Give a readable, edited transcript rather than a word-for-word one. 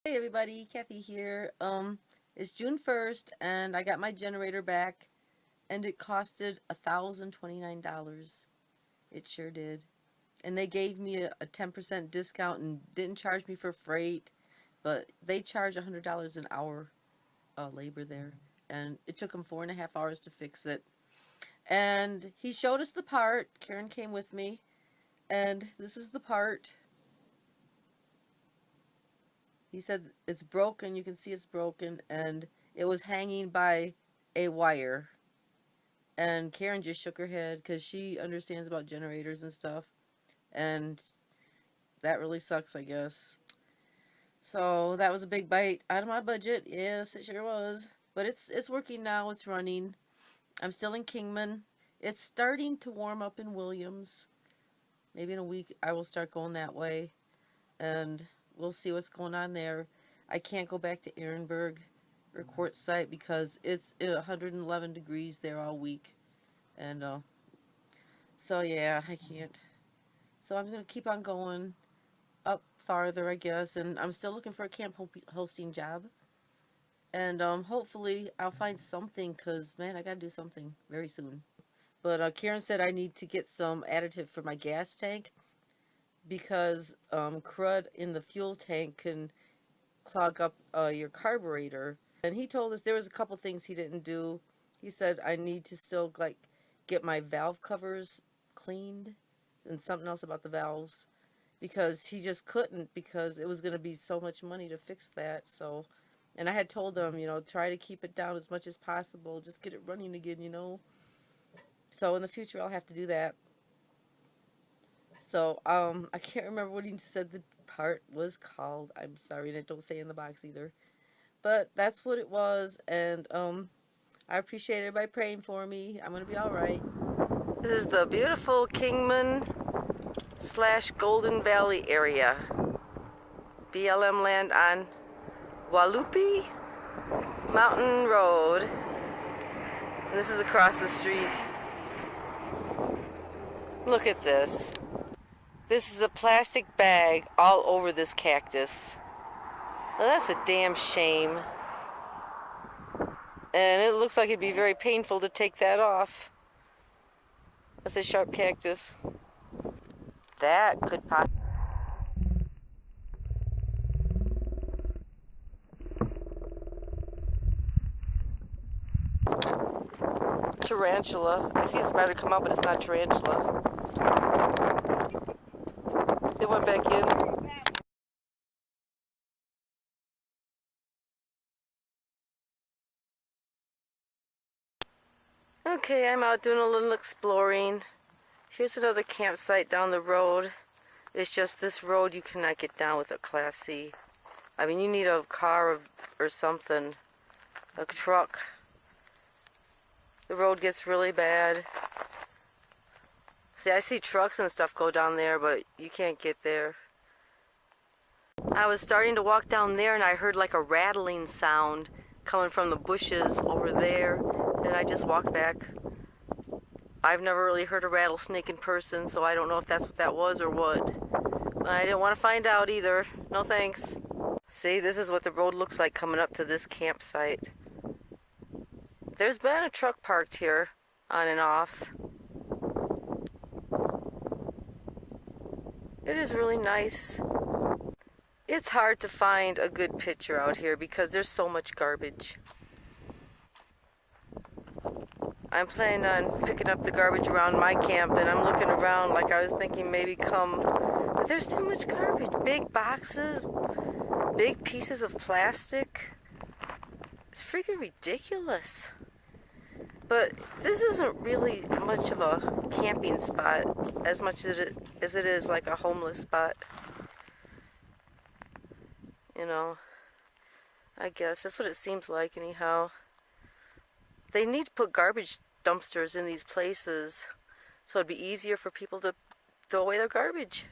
Hey everybody, Kathy here. It's June 1st and I got my generator back and it costed $1,029. It sure did. And they gave me a 10% discount and didn't charge me for freight, but they charge $100 an hour labor there. And it took them 4.5 hours to fix it. And he showed us the part. Karen came with me. And this is the part. He said it's broken. You can see it's broken, and it was hanging by a wire. And Karen just shook her head because she understands about generators and stuff, and that really sucks, I guess. So that was a big bite out of my budget. Yes, it sure was. But it's working now. It's running. I'm still in Kingman. It's starting to warm up in Williams. Maybe in a week I will start going that way, and we'll see what's going on there. I can't go back to Ehrenberg or Quartzsite because it's 111 degrees there all week. And so yeah, I can't. So I'm going to keep on going up farther, I guess. And I'm still looking for a camp hosting job. And hopefully I'll find something because, man, I got to do something very soon. But Karen said I need to get some additive for my gas tank, because crud in the fuel tank can clog up your carburetor. And he told us there was a couple things he didn't do. He said I need to still get my valve covers cleaned and something else about the valves, because he just couldn't, because it was going to be so much money to fix that. So, and I had told him, try to keep it down as much as possible, just get it running again. So in the future I'll have to do that. So, I can't remember what he said the part was called. I'm sorry, and it don't say in the box either. But that's what it was, and, I appreciate everybody praying for me. I'm gonna be alright. This is the beautiful Kingman / Golden Valley area. BLM land on Hualapai Mountain Road. And this is across the street. Look at this. This is a plastic bag all over this cactus. Well, that's a damn shame. And it looks like it'd be very painful to take that off. That's a sharp cactus. That could possibly... Tarantula. I see a spider come up, but it's not tarantula. It went back in. Okay, I'm out doing a little exploring. Here's another campsite down the road. It's just this road you cannot get down with a Class C. I mean, you need a car or something. A truck. The road gets really bad. See, I see trucks and stuff go down there, but you can't get there. I was starting to walk down there and I heard like a rattling sound coming from the bushes over there, and I just walked back. I've never really heard a rattlesnake in person, so I don't know if that's what that was or what. I didn't want to find out either. No thanks. See, this is what the road looks like coming up to this campsite. There's been a truck parked here on and off. It is really nice. It's hard to find a good picture out here because there's so much garbage. I'm planning on picking up the garbage around my camp, and I'm looking around like I was thinking maybe but there's too much garbage. Big boxes, big pieces of plastic. It's freaking ridiculous. But this isn't really much of a camping spot as much as it is like a homeless spot. I guess that's what it seems like anyhow. They need to put garbage dumpsters in these places so it'd be easier for people to throw away their garbage.